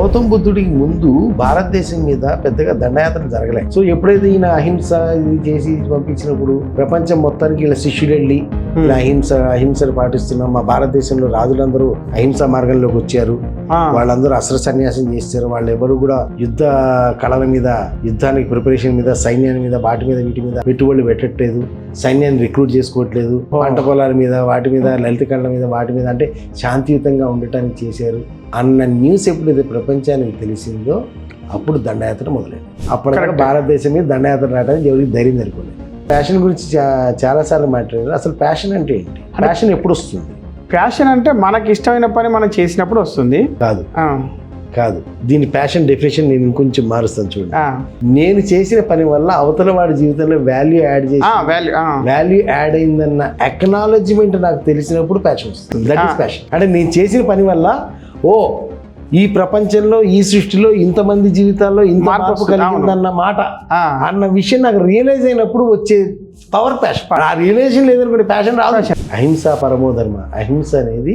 గౌతమ్ బుద్ధుడికి ముందు భారతదేశం మీద పెద్దగా దండయాత్ర జరగలేదు. సో ఎప్పుడైతే ఈయన అహింస ఇది చేసి పంపించినప్పుడు ప్రపంచం మొత్తానికి ఇలా శిష్యుడు వెళ్ళి ఇలా అహింసను పాటిస్తున్నాం, మా భారతదేశంలో రాజులందరూ అహింసా మార్గంలోకి వచ్చారు, వాళ్ళందరూ అస్త్ర సన్యాసం చేస్తారు, వాళ్ళు ఎవరు కూడా యుద్ధ కళల మీద, యుద్ధానికి ప్రిపరేషన్ మీద, సైన్యాన్ని మీద, వాటి మీద వీటి మీద పెట్టుబడులు పెట్టట్లేదు, సైన్యాన్ని రిక్రూట్ చేసుకోవట్లేదు, పంట పొలాల మీద వాటి మీద, లలిత కళల మీద వాటి మీద, అంటే శాంతియుతంగా ఉండటానికి చేశారు అన్న న్యూస్ ఎప్పుడైతే ప్రపంచానికి తెలిసిందో అప్పుడు దండయాత్ర మొదలైంది. అప్పటిదాకా భారతదేశం మీద దండయాత్ర రావడానికి ఎవరికి ధైర్యం సరిపోలేదు. ప్యాషన్ గురించి చాలాసార్లు మాట్లాడారు. అసలు ప్యాషన్ అంటే ఏంటి? ప్యాషన్ ఎప్పుడు వస్తుంది? ప్యాషన్ అంటే మనకి ఇష్టమైన పని మనం చేసినప్పుడు వస్తుంది. కాదు దీని ప్యాషన్ డెఫినేషన్ నేను ఇంకొంచెం మారుస్తాను చూడండి. నేను చేసిన పని వల్ల అవతల వాడి జీవితంలో వాల్యూ యాడ్ అయిందన్న అక్నాలెడ్జ్మెంట్ నాకు తెలిసినప్పుడు ప్యాషన్ వస్తుంది. That is passion. అంటే నేను చేసిన పని వల్ల ఈ ప్రపంచంలో, ఈ సృష్టిలో ఇంతమంది జీవితాల్లో ఇంత మార్పు కలిగిందన్న మాట, అన్న విషయం నాకు రియలైజ్ అయినప్పుడు వచ్చే పవర్ ప్యాషన్. ఆ రియలైజేషన్ లేదనుకోండి ప్యాషన్ రాదు. అహింస పరమో ధర్మ. అహింస అనేది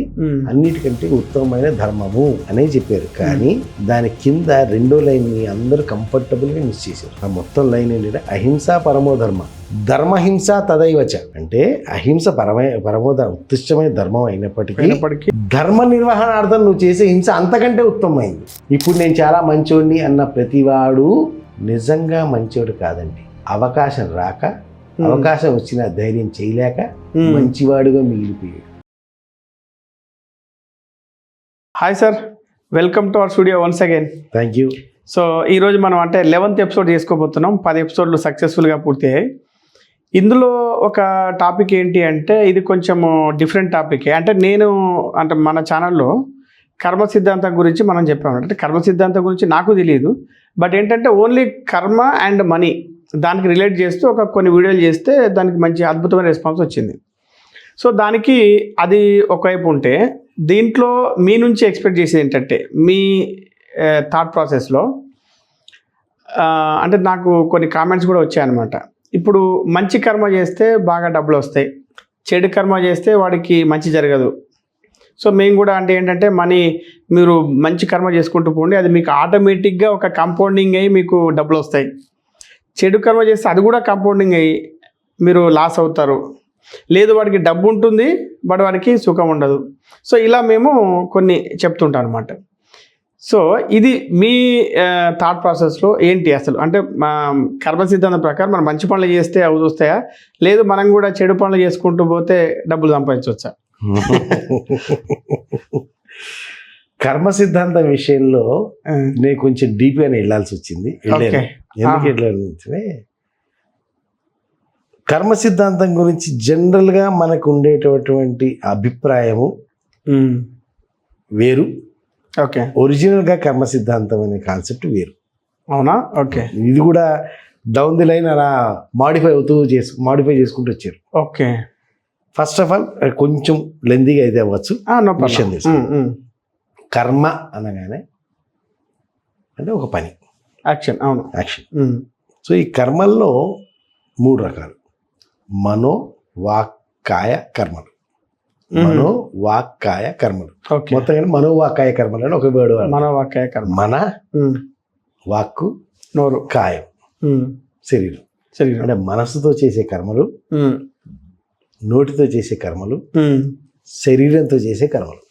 అన్నిటికంటే ఉత్తమమైన ధర్మము అనే చెప్పారు. కానీ దాని కింద రెండో లైన్ ని అందరూ కంఫర్టబుల్ గా మిస్ చేశారు. ఆ మొత్తం లైన్ ఏంటంటే అహింస పరమో ధర్మ, ధర్మహింస తదైవచ. అంటే అహింస ఉత్కృష్టమైన ధర్మం అయినప్పటికీ ధర్మ నిర్వహణార్థం నువ్వు చేసే హింస అంతకంటే ఉత్తమమైంది. ఇప్పుడు నేను చాలా మంచోడిని అన్న ప్రతివాడు నిజంగా మంచోడు కాదండి. అవకాశం రాక, అవకాశం వచ్చిన ధైర్యం చేయలేక మంచివాడుగా మిగిలిపోయాడు. Hi sir, welcome to our studio once again. Thank you. So ఈరోజు మనం అంటే 11th ఎపిసోడ్ చేసుకోబోతున్నాం. 10 ఎపిసోడ్లు సక్సెస్ఫుల్గా పూర్తయ్యాయి. ఇందులో ఒక టాపిక్ ఏంటి అంటే ఇది కొంచెం డిఫరెంట్ టాపిక్. అంటే మన ఛానల్లో కర్మ సిద్ధాంతం గురించి మనం చెప్పాము. అంటే కర్మ సిద్ధాంతం గురించి నాకు తెలియదు, బట్ ఏంటంటే ఓన్లీ కర్మ అండ్ మనీ దానికి రిలేట్ చేస్తూ కొన్ని వీడియోలు చేస్తే దానికి మంచి అద్భుతమైన రెస్పాన్స్ వచ్చింది. సో దానికి అది ఒకవైపు ఉంటే, దీంట్లో మీ నుంచి ఎక్స్పెక్ట్ చేసేది ఏంటంటే మీ థాట్ ప్రాసెస్లో అంటే నాకు కొన్ని కామెంట్స్ కూడా వచ్చాయన్నమాట. ఇప్పుడు మంచి కర్మ చేస్తే బాగా డబ్బులు వస్తాయి, చెడు కర్మ చేస్తే వాడికి మంచి జరగదు. సో మేము కూడా అంటే ఏంటంటే మీరు మంచి కర్మ చేసుకుంటూ పోండి, అది మీకు ఆటోమేటిక్గా ఒక కంపౌండింగ్ అయ్యి మీకు డబ్బులు వస్తాయి. చెడు కర్మ చేస్తే అది కూడా కంపౌండింగ్ అయ్యి మీరు లాస్ అవుతారు. లేదు వాడికి డబ్బు ఉంటుంది బట్ వాడికి సుఖం ఉండదు. సో ఇలా మేము కొన్ని చెప్తుంటాం అనమాట. సో ఇది మీ థాట్ ప్రాసెస్లో ఏంటి అసలు? అంటే మా కర్మ సిద్ధాంతం ప్రకారం మనం మంచి పనులు చేస్తే అవి వస్తాయా, లేదు మనం కూడా చెడు పనులు చేసుకుంటూ పోతే డబ్బులు సంపాదించవచ్చా? కర్మ సిద్ధాంతం విషయంలో నేను కొంచెం డీప్గానే వెళ్ళాల్సి వచ్చింది. ఎందుకు వెళ్ళాలంటే కర్మ సిద్ధాంతం గురించి జనరల్గా మనకు ఉండేటటువంటి అభిప్రాయము వేరు. ఓకే. ఒరిజినల్గా కర్మ సిద్ధాంతం అనే కాన్సెప్ట్ వేరు. అవునా? ఓకే. ఇది కూడా డౌన్ ది లైన్ అలా మాడిఫై చేసుకుంటూ వచ్చారు. ఓకే. ఫస్ట్ ఆఫ్ ఆల్ కొంచెం లెందీగా అయితే అవ్వచ్చు విషయం తెలుసు. కర్మ అనగానే అంటే ఒక పని, యాక్షన్. సో ఈ కర్మల్లో 3 రకాలు: మనో వాక్కాయ కర్మలు. మొత్తం మనోవాక్కాయ కర్మలు అని ఒక వేడు. మనోవాక్కాయ కర్మ. మన వాక్కు, నోరు, కాయం, శరీరం. అంటే మనసుతో చేసే కర్మలు, నోటితో చేసే కర్మలు, శరీరంతో చేసే కర్మలు.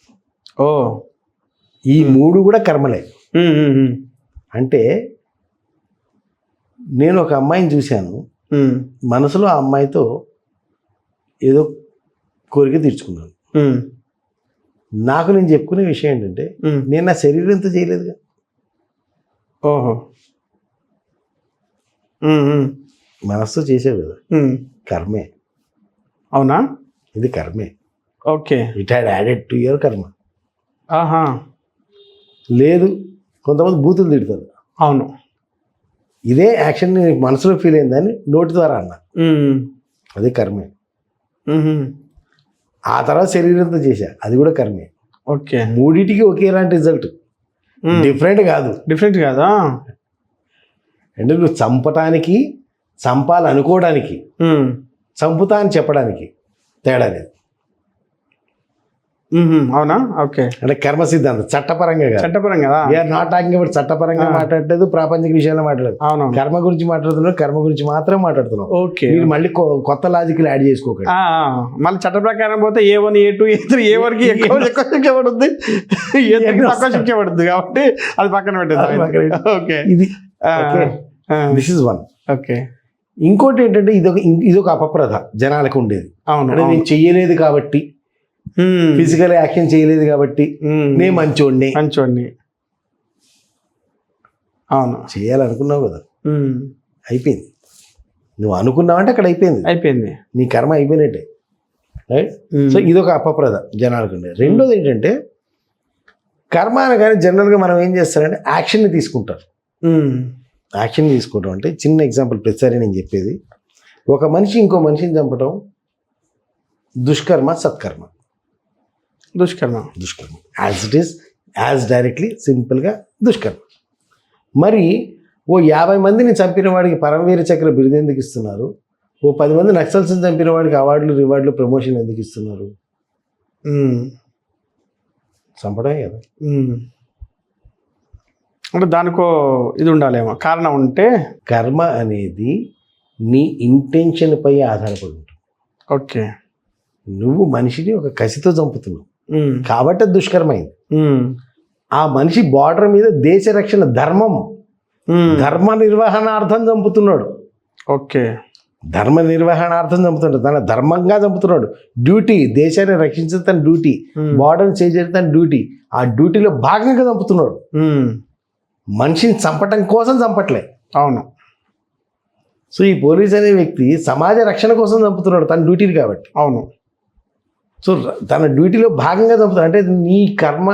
ఈ 3 కూడా కర్మలే. అంటే నేను ఒక అమ్మాయిని చూశాను, మనసులో ఆ అమ్మాయితో ఏదో కోరిక తీర్చుకున్నాను. నాకు నేను చెప్పుకునే విషయం ఏంటంటే నేను నా శరీరంతో చేయలేదుగా. మనసుతో చేసేవి కదా, కర్మే. అవునా? ఇది కర్మే. Okay. It had added to your karma. లేదు, కొంతమంది బూతులు తిడతారు. అవును. ఇదే యాక్షన్ మనసులో ఫీల్ అయిందని నోటి ద్వారా అన్నా, అది కర్మే. ఆ తర్వాత శరీరంతో చేశా, అది కూడా కర్మే. ఓకే. మూడింటికి ఒకేలాంటి రిజల్ట్, డిఫరెంట్ కాదా? అంటే నువ్వు చంపటానికి, చంపాలనుకోవడానికి, చంపుతా అని చెప్పడానికి తేడా లేదు. అవునా? ఓకే. అంటే కర్మ సిద్ధాంతం చట్టపరంగా కాదు. చట్టపరంగా కదా? వీఆర్ నాట్ టాకింగ్ అబౌట్ చట్టపరంగా మాట్లాడలేదు, ప్రాపంచిక విషయాల్లో మాట్లాడలేదు. అవును. కర్మ గురించి మాట్లాడుతున్నాం, కర్మ గురించి మాత్రమే మాట్లాడుతున్నాం. ఓకే. మీరు మళ్ళీ కొత్త లాజిక్లు యాడ్ చేసుకోకండి. మళ్ళీ చట్ట ప్రకారం పోతే A1 A2 A3 A1 కి ఎక్కువ శిక్ష పడుతుంది, A3 తక్కువ శిక్ష పడుతుంది, కాబట్టి అది పక్కన పెట్టేది. ఓకే. ఇది దిస్ ఇస్ వన్. ఓకే. ఇంకోటి ఏంటంటే ఇదొక అపప్రథ జనాలకు ఉండేది. అవును. అంటే నేను చెయ్యలేదు కాబట్టి, ఫిజికల్ యాక్షన్ చేయలేదు కాబట్టి నేను మంచోడిని. అవును. చేయాలనుకున్నావు కదా, అయిపోయింది. నువ్వు అనుకున్నావంటే అక్కడ అయిపోయింది, నీ కర్మ అయిపోయినట్టే. రైట్. సో ఇదొక అపప్రద జనాలకు ఉండేది. రెండోది ఏంటంటే కర్మ అనగానే జనరల్గా మనం ఏం చేస్తారంటే యాక్షన్ని తీసుకుంటారు. యాక్షన్ తీసుకోవడం అంటే చిన్న ఎగ్జాంపుల్ ప్రతిసారి నేను చెప్పేది, ఒక మనిషి ఇంకో మనిషిని చంపడం దుష్కర్మ, సత్కర్మ. దుష్కర్మ as it is, as directly సింపుల్గా దుష్కర్మ. మరి ఓ 50 మందిని చంపిన వాడికి పరమవీర చక్ర బిరుదు ఎందుకు ఇస్తున్నారు? ఓ 10 మంది నక్సల్స్ని చంపిన వాడికి అవార్డులు, రివార్డులు, ప్రమోషన్ ఎందుకు ఇస్తున్నారు? చంపడమే కదా. అంటే దానికో ఇది ఉండాలేమో, కారణం ఉంటే. కర్మ అనేది నీ ఇంటెన్షన్ పై ఆధారపడి ఉంటుంది. ఓకే. నువ్వు మనిషిని ఒక కసితో చంపుతున్నావు కాబట్టి అది దుష్కర్మ అయింది. ఆ మనిషి బార్డర్ మీద దేశ రక్షణ ధర్మ నిర్వహణార్థం చంపుతున్నాడు. ఓకే. ధర్మ నిర్వహణార్థం చంపుతున్నాడు, తన ధర్మంగా చంపుతున్నాడు. డ్యూటీ, దేశాన్ని రక్షించడం తన డ్యూటీ, బార్డర్ని చేసేది తన డ్యూటీ. ఆ డ్యూటీలో భాగంగా చంపుతున్నాడు. మనిషిని చంపటం కోసం చంపట్లే. అవును. సో ఈ పోలీస్ అనే వ్యక్తి సమాజ రక్షణ కోసం చంపుతున్నాడు తన డ్యూటీని కాబట్టి. అవును. సో తన డ్యూటీలో భాగంగా చంపుతాడు. అంటే నీ కర్మ,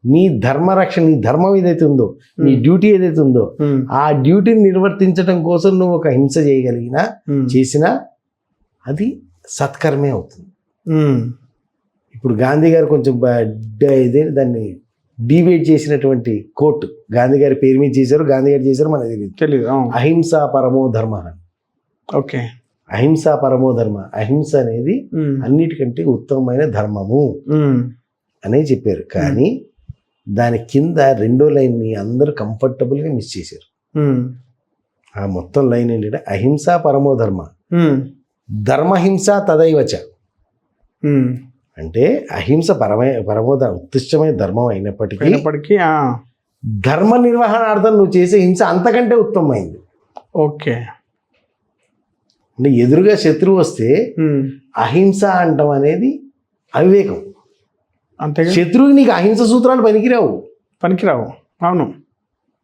నీ ధర్మ రక్షణ, నీ ధర్మం ఏదైతే ఉందో, నీ డ్యూటీ ఏదైతే ఉందో, ఆ డ్యూటీని నిర్వర్తించడం కోసం నువ్వు ఒక హింస చేయగలిగినా, చేసినా అది సత్కర్మే అవుతుంది. ఇప్పుడు గాంధీ గారు కొంచెం దాన్ని డివేట్ చేసినటువంటి కోర్టు గాంధీ గారి పేరు మీద చేశారు, గాంధీ గారు చేశారు మనకు తెలియదు. అహింసా పరమో ధర్మ. ఓకే. అహింసా పరమో ధర్మ. అహింస అనేది అన్నిటికంటే ఉత్తమమైన ధర్మము అనే చెప్పారు. కానీ దాని కింద రెండో లైన్ని అందరూ కంఫర్టబుల్గా మిస్ చేశారు. ఆ మొత్తం లైన్ ఏంటంటే అహింసా పరమో ధర్మ, ధర్మహింస తదైవచ. అంటే అహింస ఉత్కృష్టమైన ధర్మం అయినప్పటికీ ధర్మ నిర్వహణార్థం నువ్వు చేసే హింస అంతకంటే ఉత్తమమైంది. ఓకే. అంటే ఎదురుగా శత్రువు వస్తే అహింస అంటాం అనేది అవివేకం. అంతే. శత్రువుకి నీకు అహింస సూత్రాలు పనికిరావు. అవును.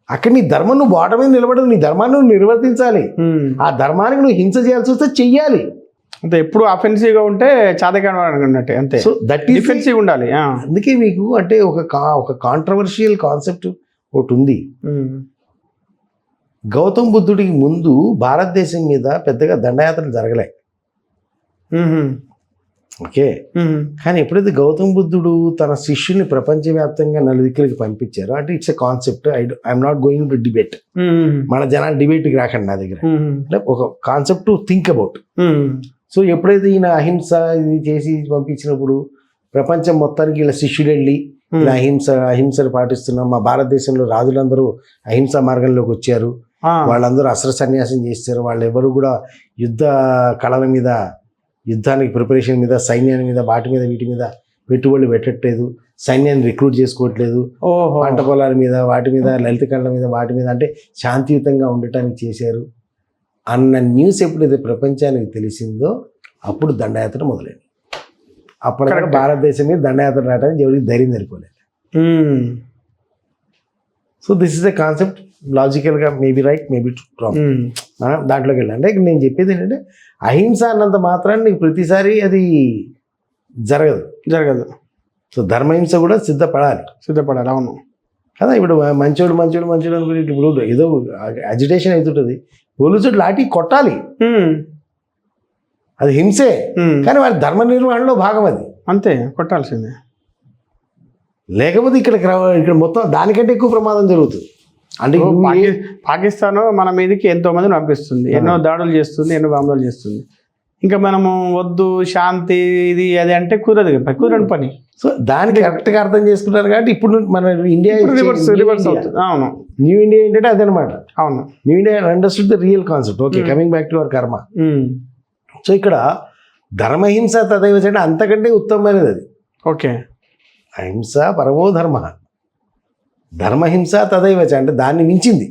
అక్కడ నీ ధర్మం నువ్వు బాట మీద నిలబడదు, నీ ధర్మాన్ని నువ్వు నిర్వర్తించాలి. ఆ ధర్మానికి నువ్వు హింస చేయాల్సి వస్తే చెయ్యాలి. అంటే ఎప్పుడు అఫెన్సివ్గా ఉంటే చాదకాని అన్నట్టే. అంతే. సో దట్ ఈస్ డిఫెన్సివ్ ఉండాలి. అందుకే మీకు అంటే ఒక కాంట్రవర్షియల్ కాన్సెప్ట్ ఒకటి ఉంది. గౌతమ్ బుద్ధుడికి ముందు భారతదేశం మీద పెద్దగా దండయాత్రలు జరగలే. ఓకే. కానీ ఎప్పుడైతే గౌతమ్ బుద్ధుడు తన శిష్యుల్ని ప్రపంచవ్యాప్తంగా నలుదిక్కులకి పంపించారో, అంటే it's a concept. I'm not going to debate. మన జనాలు డిబేట్కి రాకండి నా దగ్గర. అంటే ఒక concept to think about. So ఎప్పుడైతే ఈయన అహింస ఇది చేసి పంపించినప్పుడు ప్రపంచం మొత్తానికి ఇలా శిష్యుడు వెళ్ళి ఇలా అహింసను పాటిస్తున్నాం, మా భారతదేశంలో రాజులందరూ అహింసా మార్గంలోకి వచ్చారు, వాళ్ళందరూ అస్త్ర సన్యాసం చేస్తారు, వాళ్ళు ఎవరు కూడా యుద్ధ కళల మీద, యుద్ధానికి ప్రిపరేషన్ మీద, సైన్యాన్ని మీద, వీటి మీద పెట్టుబడులు పెట్టట్లేదు, సైన్యాన్ని రిక్రూట్ చేసుకోవట్లేదు, పంట పొలాల మీద, వాటి మీద, లలిత కళల మీద, వాటి మీద, అంటే శాంతియుతంగా ఉండటానికి చేశారు అన్న న్యూస్ ఎప్పుడైతే ప్రపంచానికి తెలిసిందో అప్పుడు దండయాత్ర మొదలైంది. అప్పటిదాకా భారతదేశం మీద దండయాత్ర రావడానికి ఎవరికి ధైర్యం సరిపోలేదు. So this is a concept. లాజికల్గా మేబీ రైట్, మేబీ రాంగ్. దాంట్లోకి వెళ్ళి అంటే నేను చెప్పేది ఏంటంటే అహింస అన్నంత మాత్రాన్ని నీకు ప్రతిసారి అది జరగదు. సో ధర్మహింస కూడా సిద్ధపడాలి. అవును కదా. ఇప్పుడు మంచోడు అనుకుని ఇప్పుడు ఏదో అజిటేషన్ అవుతుంటుంది, పోలీసుడు లాఠీ కొట్టాలి, అది హింసే, కానీ వారి ధర్మ నిర్వహణలో భాగం అది. అంతే, కొట్టాల్సిందే. లేకపోతే ఇక్కడ మొత్తం దానికంటే ఎక్కువ ప్రమాదం జరుగుతుంది. అంటే పాకిస్తాన్ మన మీదకి ఎంతో మందిని పంపిస్తుంది, ఎన్నో దాడులు చేస్తుంది, ఎన్నో బాంబులు చేస్తుంది. ఇంకా మనము వద్దు శాంతి ఇది అది అంటే కుదరదు కదా, కుదరని పని. సో దానికి కరెక్ట్గా అర్థం చేసుకుంటారు కాబట్టి ఇప్పుడు మన ఇండియా రివర్స్ అవుతుంది. అవును, న్యూ ఇండియా ఏంటంటే అదనమాట. అవును, new India understood the real concept. Okay, coming back to our కర్మ. సో ఇక్కడ ధర్మహింస తదైవ అంటే అంతకంటే ఉత్తమమైనది అది. ఓకే, అహింస పరమో ధర్మ, ధర్మహింస తదైవ అంటే దాన్ని మించింది.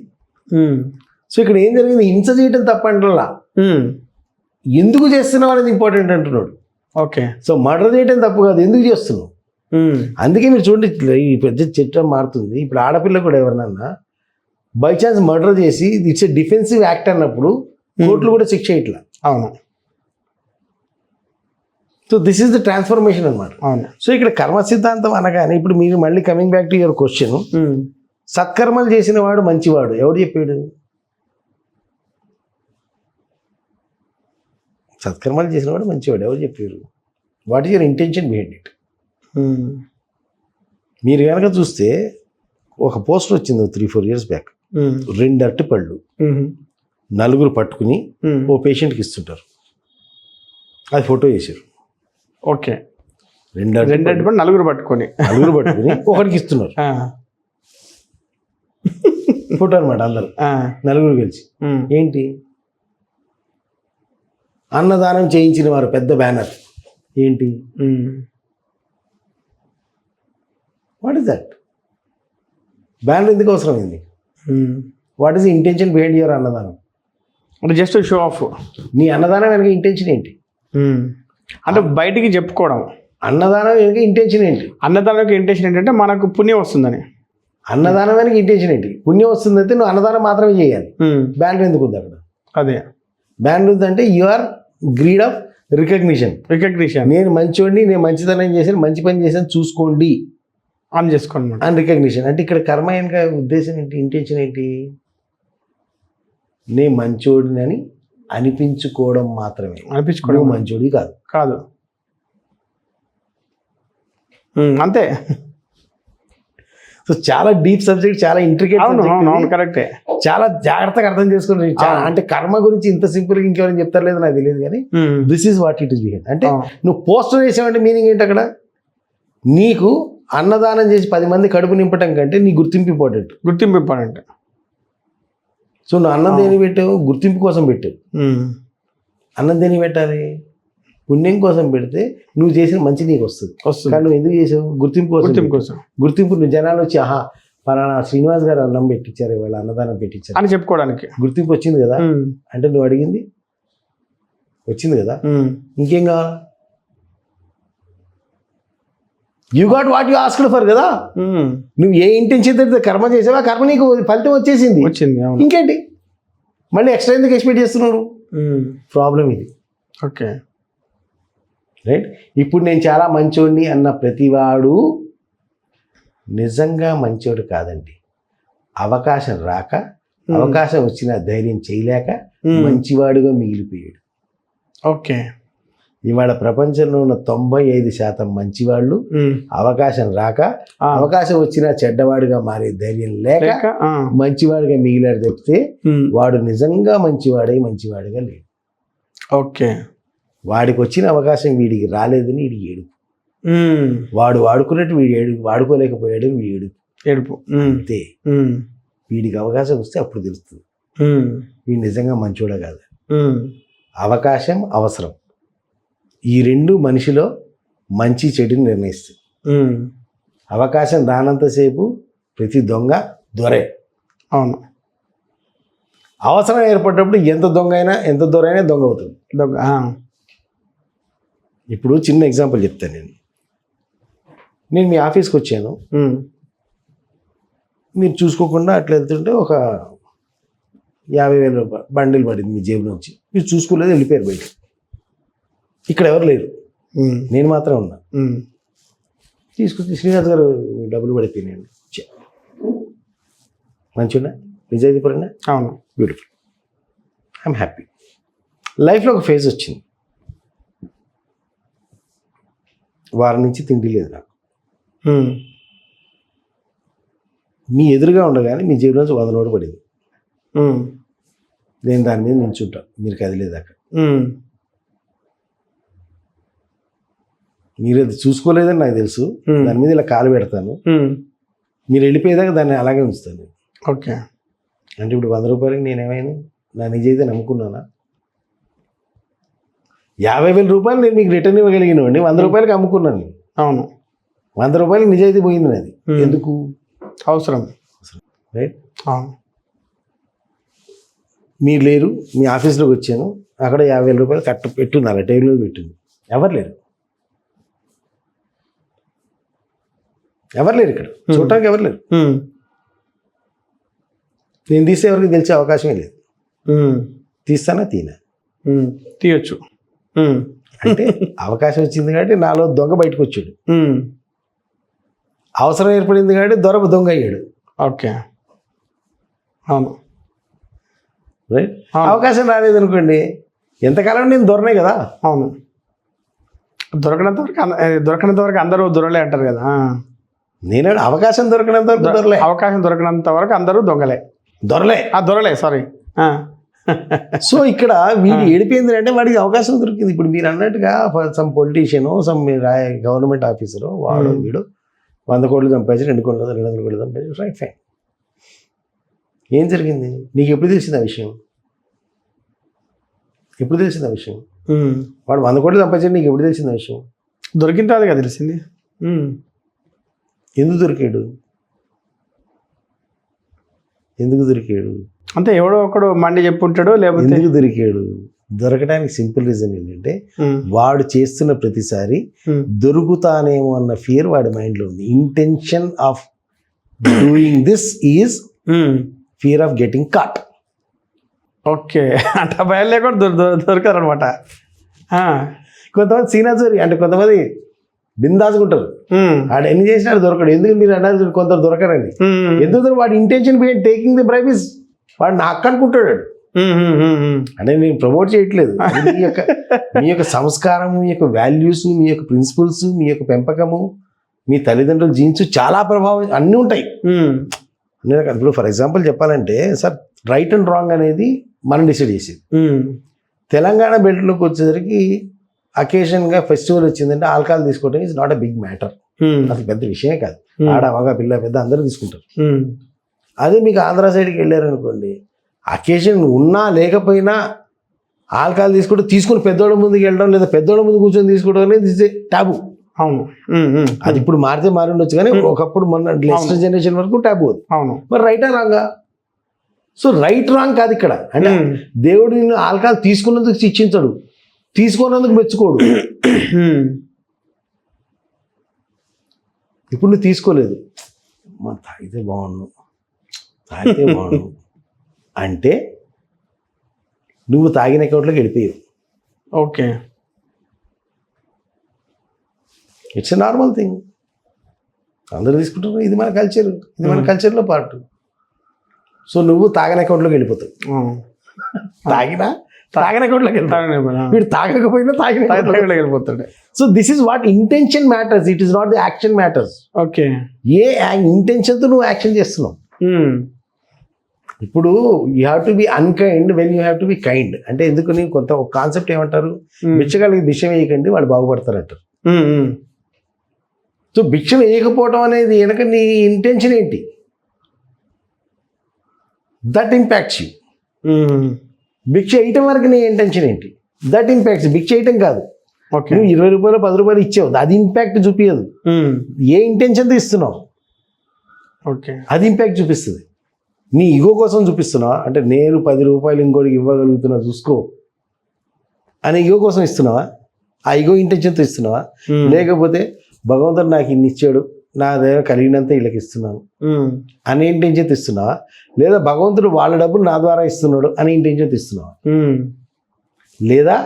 సో ఇక్కడ ఏం జరిగింది, హింస చేయటం తప్పంటలా, ఎందుకు చేస్తున్నావు అనేది ఇంపార్టెంట్ అంటున్నాడు. ఓకే, సో మర్డర్ చేయటం తప్పు కాదు, ఎందుకు చేస్తున్నావు. అందుకే మీరు చూడండి, ఈ పెద్ద చట్టం మారుతుంది. ఇప్పుడు ఆడపిల్ల కూడా ఎవరినన్నా బై ఛాన్స్ మర్డర్ చేసి ఇట్స్ ఎ డిఫెన్సివ్ యాక్ట్ అన్నప్పుడు కోర్టులు కూడా శిక్ష ఇట్లా. అవును, so this is the transformation అనమాట. అవును. సో ఇక్కడ కర్మ సిద్ధాంతం అనగానే ఇప్పుడు మీరు మళ్ళీ coming back to your question, సత్కర్మలు చేసిన వాడు మంచివాడు ఎవడు చెప్పాడు? సత్కర్మలు చేసిన వాడు మంచివాడు ఎవరు చెప్పారు? What is your intention behind it? మీరు కనుక చూస్తే ఒక పోస్టర్ వచ్చింది 3-4 years బ్యాక్, 2 అరటిపళ్ళు 4 పట్టుకుని ఓ పేషెంట్కి ఇస్తుంటారు, అది ఫోటో చేశారు. ఓకే, 2 అరటిపళ్ళు 4 పట్టుకొని ఒకరికి ఇస్తున్నారు, ఫోటో అనమాట. అందరు 4 కలిసి ఏంటి, అన్నదానం చేయించిన వారు, పెద్ద బ్యానర్. ఏంటి, వాట్ ఈస్ దట్ బ్యానర్? ఎందుకు అవసరమైంది? What is the intention behind your అన్నదానం? అంటే జస్ట్ షో ఆఫ్. నీ అన్నదానం వెనక ఇంటెన్షన్ ఏంటి? అంటే బయటికి చెప్పుకోవడం. అన్నదానం వెనక ఇంటెన్షన్ ఏంటి? అన్నదానం ఇంటెన్షన్ ఏంటంటే మనకు పుణ్యం వస్తుందని. అన్నదానం వెనక ఇంటెన్షన్ ఏంటి? పుణ్యం వస్తుందంటే నువ్వు అన్నదానం మాత్రమే చేయాలి. బ్యానర్ ఎందుకు ఉంది అక్కడ? అదే బ్యానర్ ఉందంటే you are greed of recognition. నేను మంచోడిని, నేను మంచితనం చేశాను, మంచి పని చేశాను, చూసుకోండి ఆన్ చేసుకోండి అని రికగ్నిషన్. అంటే ఇక్కడ కర్మ వెనక ఉద్దేశం ఏంటి, ఇంటెన్షన్ ఏంటి? నేను మంచోడిని అని అనిపించుకోవడం మాత్రమే. అనిపించుకోవడం మంచోడి కాదు. కాదు, అంతే. సో చాలా డీప్ సబ్జెక్ట్, చాలా ఇంట్రికేట్. అవును, కరెక్టే. చాలా జాగ్రత్తగా అర్థం చేసుకుని, అంటే కర్మ గురించి ఇంత సింపుల్ గా ఇంకెవరైనా చెప్తారు లేదు నాకు తెలియదు, కానీ this is what it is behind. అంటే నువ్వు పోస్టర్ వేసావంటే మీనింగ్ ఏంటి అక్కడ? నీకు అన్నదానం చేసి 10 మంది కడుపు నింపటం కంటే నీ గుర్తింపు ఇంపార్టెంట్. సో నువ్వు అన్నం దేని పెట్టావు? గుర్తింపు కోసం పెట్టావు. అన్నం దేని పెట్టాలి? పుణ్యం కోసం పెడితే నువ్వు చేసిన మంచి నీకు వస్తుంది. కానీ నువ్వు ఎందుకు చేసావు? గుర్తింపు కోసం. గుర్తింపు నువ్వు జనాలు వచ్చి ఆహా పలానా శ్రీనివాస్ గారు అన్నం పెట్టించారు, ఇవాళ అన్నదానం పెట్టించారు అని చెప్పుకోవడానికి గుర్తింపు వచ్చింది కదా. అంటే నువ్వు అడిగింది వచ్చింది కదా, ఇంకేం కావాలా? You got what you asked for కదా. నువ్వు ఏ ఇంటెన్షన్ అయితే కర్మ చేసావా, కర్మ నీకు ఫలితం వచ్చింది. ఇంకేంటి మళ్ళీ ఎక్స్ట్రా ఎందుకు ఎక్స్పెక్ట్ చేస్తున్నావు? ప్రాబ్లం ఇది. Okay, right. ఇప్పుడు నేను చాలా మంచోడిని అన్న ప్రతివాడు నిజంగా మంచోడు కాదండి. అవకాశం రాక, అవకాశం వచ్చిన ధైర్యం చేయలేక మంచివాడుగా మిగిలిపోయాడు. ఓకే, ఇవాళ ప్రపంచంలో ఉన్న 95% మంచివాళ్ళు అవకాశం రాక, అవకాశం వచ్చినా చెడ్డవాడుగా మారే ధైర్యం లేక మంచివాడిగా మిగిలాడు తప్పితే వాడు నిజంగా మంచివాడిగా లేడు. ఓకే, వాడికి వచ్చిన అవకాశం వీడికి రాలేదని వీడి ఏడుపు. వాడు వాడుకున్నట్టు వీడు వాడుకోలేకపోయాడు వీడు ఏడుపు. అంతే. వీడికి అవకాశం వస్తే అప్పుడు తెలుస్తుంది వీడు నిజంగా మంచోడా కాదు. అవకాశం, అవసరం, ఈ 2 మనిషిలో మంచి చెడుని నిర్ణయిస్తాయి. అవకాశం రానంతసేపు ప్రతి దొంగ దొరే. అవును. అవసరం ఏర్పడినప్పుడు ఎంత దొంగ అయినా, ఎంత దొరైనా దొంగ అవుతుంది. ఇప్పుడు చిన్న ఎగ్జాంపుల్ చెప్తాను. నేను మీ ఆఫీస్కి వచ్చాను, మీరు చూసుకోకుండా అట్లా వెళ్తుంటే ఒక 50,000 రూపాయలు బండిల్ పడింది మీ జేబు నుంచి. మీరు చూసుకోలేదు, వెళ్ళిపోయారు బయట. ఇక్కడ ఎవరు లేరు, నేను మాత్రం ఉన్నా. తీసుకొచ్చి శ్రీనివాస్ గారు డబ్బులు పడిపోయినాయండి. మంచిగా నిజాయితీపరంగా. అవును, బ్యూటిఫుల్, ఐఎమ్ హ్యాపీ. లైఫ్లో ఒక ఫేజ్ వచ్చింది, వారం నుంచి తిండి లేదు నాకు. మీ ఎదురుగా ఉండగానే మీ జేబులో నుంచి 100 నోటు పడింది. నేను దాని మీద నిల్చుంటాను, మీరు కదిలేదాకా. మీరు అది చూసుకోలేదని నాకు తెలుసు, దాని మీద ఇలా కాలు పెడతాను, మీరు వెళ్ళిపోయేదాకా దాన్ని అలాగే ఉంచుతాను. ఓకే. అంటే ఇప్పుడు 100 రూపాయలకి నేనేమైనా నా నిజైతే నమ్ముకున్నానా? 50,000 రూపాయలు నేను మీకు రిటర్న్ ఇవ్వగలిగినవండి, 100 రూపాయలకి అమ్ముకున్నాను. అవును, 100 రూపాయలకి నిజాయితీ పోయింది నాది. ఎందుకు? అవసరం. రైట్. అవును. మీరు లేరు, మీ ఆఫీస్లోకి వచ్చాను, అక్కడ 50,000 రూపాయలు పెట్టుంది, అలా టేబుల్ మీద పెట్టింది. ఎవరు లేరు ఇక్కడ చూడటానికి, ఎవరు లేరు. నేను తీస్తే ఎవరికి తెలిసే అవకాశమే లేదు. తీస్తానా తీనా? తీయొచ్చు. అంటే అవకాశం వచ్చింది కాబట్టి నాలో దొంగ బయటకు వచ్చాడు, అవసరం ఏర్పడింది కాబట్టి దొంగ అయ్యాడు. ఓకే. అవును. రైట్. అవకాశం రాలేదనుకోండి, ఎంతకాలం నేను దొరనే కదా. అవును. దొరకనంత వరకు అందరూ దొరలే అంటారు కదా. నేను అవకాశం దొరకనంత వరకు దొరలే. అవకాశం దొరకనంత వరకు అందరూ దొరలే. సారీ. సో ఇక్కడ వీడు ఏడిపోయింది అంటే వాడికి అవకాశం దొరికింది. ఇప్పుడు మీరు అన్నట్టుగా some politician, some government officer, వాడు వీడు 100 కోట్లు సంపాదించి 2 కోట్లు 200 కోట్లు సంపాదించి, రైట్, ఫైన్. ఏం జరిగింది? నీకు ఎప్పుడు తెలిసింది ఆ విషయం? వాడు 100 కోట్లు సంపాదించి నీకు ఎప్పుడు తెలిసింది ఆ విషయం? దొరికిన తర్వాత కదా తెలిసింది. ఎందుకు దొరికాడు? అంటే ఎవడో ఒకడు మండి చెప్పుంటాడు, లేకపోతే ఎందుకు దొరికాడు? దొరకడానికి సింపుల్ రీజన్ ఏంటంటే, వాడు చేస్తున్న ప్రతిసారి దొరుకుతానేమో అన్న ఫియర్ వాడి మైండ్లో ఉంది. Intention of doing this is fear of getting caught. Okay. అంటే భయం లేకుండా దొరకరు అనమాట. కొంతమంది సీనాజోరి అంటే కొంతమంది బిందాసుకుంటారు, వాడు ఎన్ని చేసినాడు దొరకడు. ఎందుకు మీరు అన్నారు కొందరు దొరకరండి. ఎందుకు? వాడి intention behind taking the bribe is వాడు నాకు అనుకుంటాడు. అంటే నేను ప్రమోట్ చేయట్లేదు. మీ యొక్క సంస్కారం, మీ యొక్క వాల్యూస్, మీ యొక్క ప్రిన్సిపల్స్, మీ యొక్క పెంపకము, మీ తల్లిదండ్రుల జీన్స్ చాలా ప్రభావం అన్నీ ఉంటాయి. ఇప్పుడు ఫర్ ఎగ్జాంపుల్ చెప్పాలంటే, సార్, రైట్ అండ్ రాంగ్ అనేది మనం డిసైడ్ చేసేది. తెలంగాణ బెల్ట్లోకి వచ్చేసరికి అకేషన్గా ఫెస్టివల్ వచ్చిందంటే ఆల్కహాల్ తీసుకోవడం is not a big matter. అసలు పెద్ద విషయమే కాదు. ఆడ మగ పిల్ల పెద్ద అందరూ తీసుకుంటారు. అదే మీకు ఆంధ్ర సైడ్కి వెళ్ళారనుకోండి, అకేషన్ ఉన్నా లేకపోయినా ఆల్కహాల్ తీసుకుని పెద్దోళ్ళ ముందుకు వెళ్ళడం, లేదా పెద్దోళ్ళ ముందు కూర్చొని తీసుకోవడం అనేది టాబు. అవును. అది ఇప్పుడు మారితే మారి ఉండొచ్చు, కానీ ఒకప్పుడు మొన్న నెక్స్ట్ జనరేషన్ వరకు టాబు అది. అవును. మరి రైటా రాంగా? సో రైట్ రాంగ్ కాదు ఇక్కడ. అంటే దేవుడు నిన్ను ఆల్కహాల్ తీసుకున్నందుకు శిక్షించడు, తీసుకున్నందుకు మెచ్చుకోడు. ఇప్పుడు నువ్వు తీసుకోలేదు, తాగితే బాగుండు అంటే నువ్వు తాగిన అకౌంట్లోకి వెళ్ళిపోయావు. Okay. It's a normal thing. అందరూ తీసుకుంటారు, ఇది మన కల్చర్, ఇది మన కల్చర్లో పార్ట్. సో నువ్వు తాగిన అకౌంట్లోకి వెళ్ళిపోతావు. తాగిన అకౌంట్లోకి వెళ్తాడు. వీడు తాగకపోయినా తాగిన వెళ్ళిపోతాడు. So this is what intention matters, it is not the action matters. Okay. ఏ ఇంటెన్షన్తో నువ్వు యాక్షన్ చేస్తున్నావు. ఇప్పుడు you have to be unkind when you have to be kind. అంటే ఎందుకని ఒక కాన్సెప్ట్ ఏమంటారు, బిచ్చగాళ్ళకి భిక్ష వేయకండి వాళ్ళు బాగుపడతారు అంటారు. సో భిక్ష వేయకపోవడం అనేది వెనక నీ ఇంటెన్షన్ ఏంటి? That impacts you. భిక్ష వేయటం వరకు నీ ఇంటెన్షన్ ఏంటి? That impacts. భిక్ష వేయటం కాదు, నువ్వు 20 రూపాయలు 10 రూపాయలు ఇచ్చావు, అది ఇంపాక్ట్ చూపించదు. ఏ ఇంటెన్షన్తో ఇస్తున్నావు అది ఇంపాక్ట్ చూపిస్తుంది. నీ ఈగో కోసం చూపిస్తున్నావా, అంటే నేను 10 రూపాయలు ఇంకోటికి ఇవ్వగలుగుతున్నా చూసుకో అని ఈగో కోసం ఇస్తున్నావా? ఆ ఈగో ఇంటెన్షన్తో ఇస్తున్నావా? లేకపోతే భగవంతుడు నాకు ఇన్ని ఇచ్చాడు, నా దగ్గర కలిగినంత వీళ్ళకి ఇస్తున్నాను అనే ఇంటెన్షన్తో ఇస్తున్నావా? లేదా భగవంతుడు వాళ్ళ డబ్బులు నా ద్వారా ఇస్తున్నాడు అనే ఇంటెన్షన్తో ఇస్తున్నావా? లేదా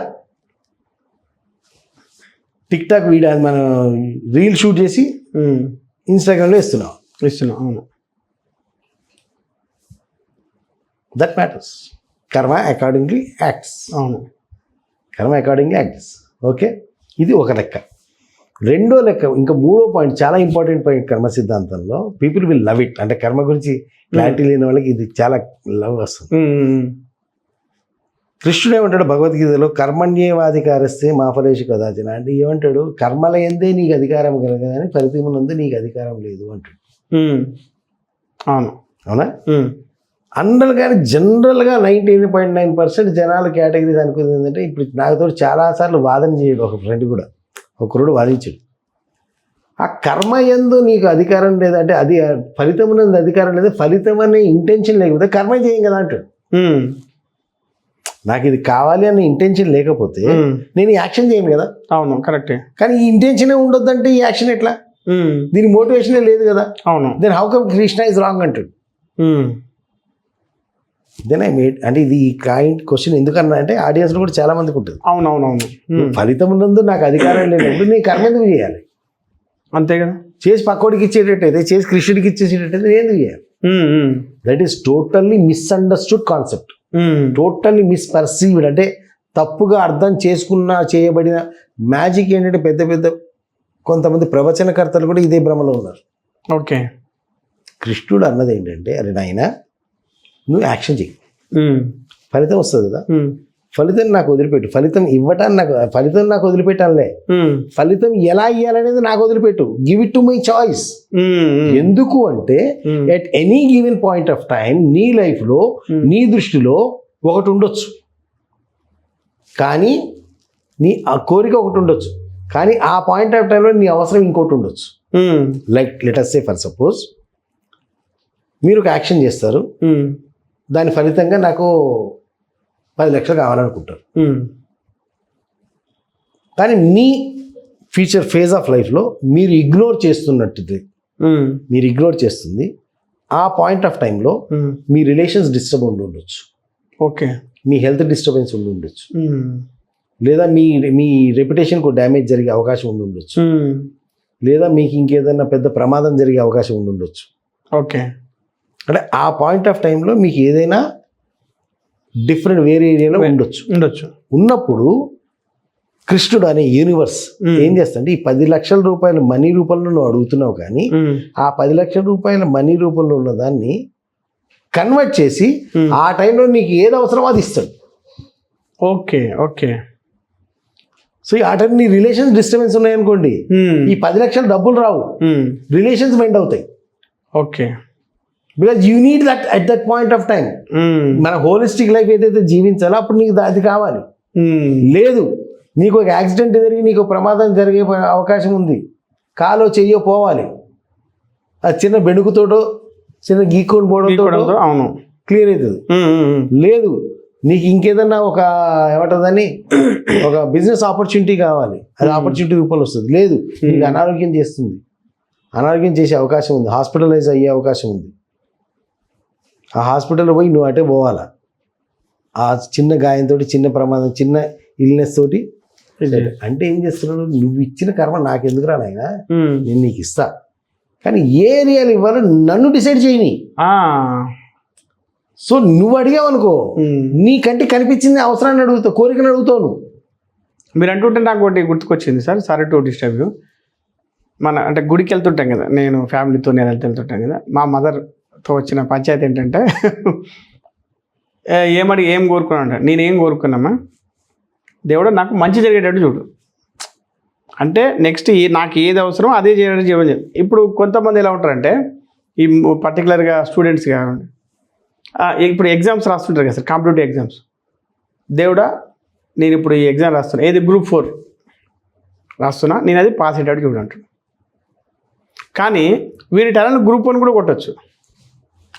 టిక్ టాక్ వీడియో మనం రీల్ షూట్ చేసి ఇన్స్టాగ్రామ్లో ఇస్తున్నాం. అవును. That matters. కర్మ అకార్డింగ్లీ యాక్ట్స్. అవును. కర్మ అకార్డింగ్లీ యాక్ట్స్. ఓకే, ఇది ఒక లెక్క. రెండో లెక్క, ఇంకా మూడో పాయింట్, చాలా ఇంపార్టెంట్ పాయింట్ కర్మ సిద్ధాంతంలో. People will love it. అంటే కర్మ గురించి క్లారిటీ లేని వాళ్ళకి ఇది చాలా లవ్ వస్తుంది. కృష్ణుడు ఏమంటాడు భగవద్గీతలో, కర్మణ్యేవాధికారస్తే మా ఫలేషు కదాచన అంటే ఏమంటాడు, కర్మల ఎందే నీకు అధికారం కలగదు కానీ ఫలితమునందు నీకు అధికారం లేదు అంటాడు. అవును, అవునా? అందరు కానీ జనరల్గా 99.9% జనాల కేటగిరీస్ అనుకుంది ఏంటంటే, ఇప్పుడు నాతో చాలాసార్లు వాదన చేయడు ఒక ఫ్రెండ్ కూడా, ఒకరుడు వాదించాడు, ఆ కర్మ ఎందు నీకు అధికారం లేదంటే అది ఫలితం అనేది అధికారం లేదు, ఫలితం అనే ఇంటెన్షన్ లేకపోతే కర్మ చేయం కదా అంటాడు. నాకు ఇది కావాలి అనే ఇంటెన్షన్ లేకపోతే నేను యాక్షన్ చేయను కదా. అవును, కరెక్టే. కానీ ఈ ఇంటెన్షనే ఉండొద్దంటే ఈ యాక్షన్ ఎట్లా? దీని మోటివేషనే లేదు కదా. అవును. Then how come Krishna is wrong అంటాడు. దెన్ ఐ మేడ్ అంటే ఇది ఈ కైండ్ క్వశ్చన్ ఎందుకన్నా అంటే ఆడియన్స్లో కూడా చాలా మందికి ఉంటుంది. అవునవునవును. ఫలితం ఉన్నందు నాకు అధికారం లేనప్పుడు నేను కర్మ ఎందుకు చేయాలి? అంతే కదా. చేసి పక్కోడికి ఇచ్చేటట్టయితే, చేసి కృష్ణుడికి ఇచ్చేసేటట్టయితే నేను ఎందుకు చేయాలి? That is totally misunderstood concept, totally misperceived. అంటే తప్పుగా అర్థం చేయబడిన మ్యాజిక్ ఏంటంటే పెద్ద పెద్ద కొంతమంది ప్రవచనకర్తలు కూడా ఇదే భ్రమలో ఉన్నారు. ఓకే. కృష్ణుడు అన్నది ఏంటంటే, అరే నాయన నువ్వు యాక్షన్ చెయ్యి, ఫలితం వస్తుంది కదా, ఫలితం నాకు వదిలిపెట్టు, ఫలితం నాకు వదిలిపెట్టాలే, ఫలితం ఎలా ఇవ్వాలనేది నాకు వదిలిపెట్టు, give it to my choice. ఎందుకు అంటే at any given point of time నీ లైఫ్లో నీ దృష్టిలో ఒకటి ఉండొచ్చు, కానీ ఆ కోరిక ఒకటి ఉండొచ్చు, కానీ ఆ పాయింట్ ఆఫ్ టైంలో నీ అవసరం ఇంకోటి ఉండొచ్చు. Like let us say for suppose మీరు ఒక యాక్షన్ చేస్తారు, దాని ఫలితంగా నాకు 10 లక్షలు కావాలనుకుంటారు, కానీ మీ ఫ్యూచర్ ఫేజ్ ఆఫ్ లైఫ్లో మీరు ఇగ్నోర్ చేస్తున్నట్టు, మీరు ఇగ్నోర్ చేస్తుంది ఆ పాయింట్ ఆఫ్ టైంలో మీ రిలేషన్స్ డిస్టర్బ్ ఉండొచ్చు, ఓకే, మీ హెల్త్ డిస్టర్బెన్స్ ఉండొచ్చు, లేదా మీ రెప్యుటేషన్కు డ్యామేజ్ జరిగే అవకాశం ఉండొచ్చు, లేదా మీకు ఇంకేదైనా పెద్ద ప్రమాదం జరిగే అవకాశం ఉండొచ్చు. ఓకే. అంటే ఆ పాయింట్ ఆఫ్ టైంలో మీకు ఏదైనా డిఫరెంట్ వేరే ఏరియాలో ఉండొచ్చు. ఉన్నప్పుడు కృష్ణుడు అనే యూనివర్స్ ఏం చేస్తాడంటే, ఈ 10 లక్షల రూపాయల మనీ రూపంలో నువ్వు అడుగుతున్నావు, కానీ ఆ 10 లక్షల రూపాయల మనీ రూపంలో ఉన్న దాన్ని కన్వర్ట్ చేసి ఆ టైంలో నీకు ఏది అవసరమో అది ఇస్తాడు. ఓకే. ఓకే. సో ఆ టైం నీ రిలేషన్స్ డిస్టర్బెన్స్ ఉన్నాయనుకోండి, ఈ 10 లక్షల డబ్బులు రావు, రిలేషన్స్ మెండ్ అవుతాయి. Okay. Because you need that at that point of time. మన హోలిస్టిక్ లైఫ్ ఏదైతే జీవించాలో అప్పుడు నీకు అది కావాలి. లేదు, నీకు ఒక యాక్సిడెంట్ జరిగి నీకు ప్రమాదం జరిగే అవకాశం ఉంది, కాలో చెయ్యో పోవాలి, అది చిన్న బెణుకుతోటో చిన్న గీక్కొని పోవడంతో అవును క్లియర్ అవుతుంది. లేదు, నీకు ఇంకేదన్నా ఒక ఏమంటుందని ఒక బిజినెస్ ఆపర్చునిటీ కావాలి, అది ఆపర్చునిటీ రూపంలో వస్తుంది. లేదు, నీకు అనారోగ్యం చేసే అవకాశం ఉంది, హాస్పిటలైజ్ అయ్యే అవకాశం ఉంది, ఆ హాస్పిటల్లో పోయి నువ్వు అటే పోవాలా, ఆ చిన్న గాయంతో, చిన్న ప్రమాదం, చిన్న ఇల్నెస్ తోటి. అంటే ఏం చేస్తున్నాడు, నువ్వు ఇచ్చిన కర్మ నాకెందుకు రా నాయన, నేను నీకు ఇస్తా, కానీ ఏ ఏరియాలు ఇవ్వాలో నన్ను డిసైడ్ చేయని. సో నువ్వు అడిగావు అనుకో, నీ కంటికి కనిపించింది అవసరాన్ని అడుగుతావు, కోరికను అడుగుతావు నువ్వు. మీరు అంటుంటే నాకు ఒకటి గుర్తుకొచ్చింది sir, sorry to disturb you. అంటే గుడికి వెళ్తుంటాం కదా, నేను ఫ్యామిలీతో వెళ్తుంటాం కదా, మా మదర్తో వచ్చిన పంచాయతీ ఏంటంటే ఏం కోరుకున్నా, నేనేం కోరుకున్నామా, దేవుడు నాకు మంచి జరిగేటట్టు చూడు, అంటే నెక్స్ట్ నాకు ఏది అవసరం అదే చేయడం. ఇప్పుడు కొంతమంది ఎలా ఉంటారంటే, ఈ పర్టికులర్గా స్టూడెంట్స్ కావండి, ఇప్పుడు ఎగ్జామ్స్ రాస్తుంటారు కదా సార్, కాంపిటేటివ్ ఎగ్జామ్స్, దేవుడా నేను ఇప్పుడు ఈ ఎగ్జామ్ రాస్తున్నా, ఏది Group 4 రాస్తున్నా, నేను అది పాస్ అయ్యేటట్టు చూడంటాడు. కానీ వీరి టాలెంట్ Group 1 కూడా కొట్టచ్చు,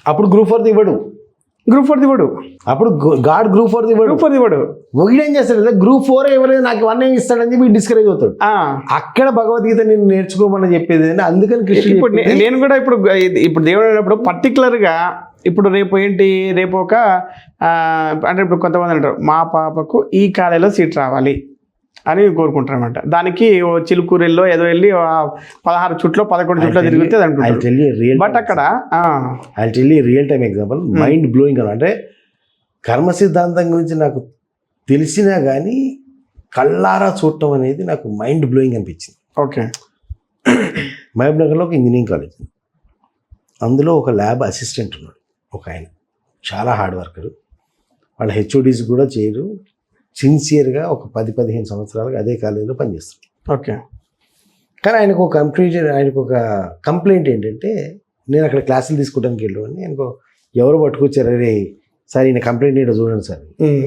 అప్పుడు Group 4 ఇవ్వడు, అప్పుడు గాడ్ Group 4 ఇవ్వడు. ఒకడేం చేస్తాడు, Group 4 ఇవ్వలేదు నాకు 1 ఏమి ఇస్తాడని చెప్పి డిస్కరేజ్ అవుతాడు. అక్కడ భగవద్గీత నేను నేర్చుకోమని చెప్పేది. అందుకని కృష్ణుడు నేను కూడా ఇప్పుడు దేవుడు అన్నప్పుడు పర్టికులర్గా ఇప్పుడు రేపు ఒక అంటే ఇప్పుడు కొంతమంది అంటారు, మా పాపకు ఈ కాలేజీలో సీట్ రావాలి అని కోరుకుంటారనమాట. దానికి ఓ చిలుకూరెల్లో ఏదో వెళ్ళి 16 చుట్లో 11 చుట్లో తిరిగితే అంటుంటారు. బట్ అక్కడ I tell you real time example, mind blowing అని. అంటే కర్మ సిద్ధాంతం గురించి నాకు తెలిసినా కానీ కళ్ళారా చూడటం అనేది నాకు మైండ్ బ్లోయింగ్ అనిపించింది. ఓకే. మహబూబ్ నగర్లో ఒక ఇంజనీరింగ్ కాలేజ్, అందులో ఒక ల్యాబ్ అసిస్టెంట్ ఉన్నాడు, ఒక ఆయన చాలా హార్డ్ వర్కరు. వాళ్ళ హెచ్ఓడీస్ కూడా చేయరు, సిన్సియర్గా ఒక 10-15 సంవత్సరాలుగా అదే కాలేజీలో పనిచేస్తారు. ఓకే. కానీ ఆయనకు ఒక కంప్లైంట్ ఏంటంటే, నేను అక్కడ క్లాసులు తీసుకోవడానికి వెళ్ళేవాడిని, ఆయనకు ఎవరు పట్టుకొచ్చారు, అరే సార్ ఈయన కంప్లైంట్ ఏంటో చూడండి సార్.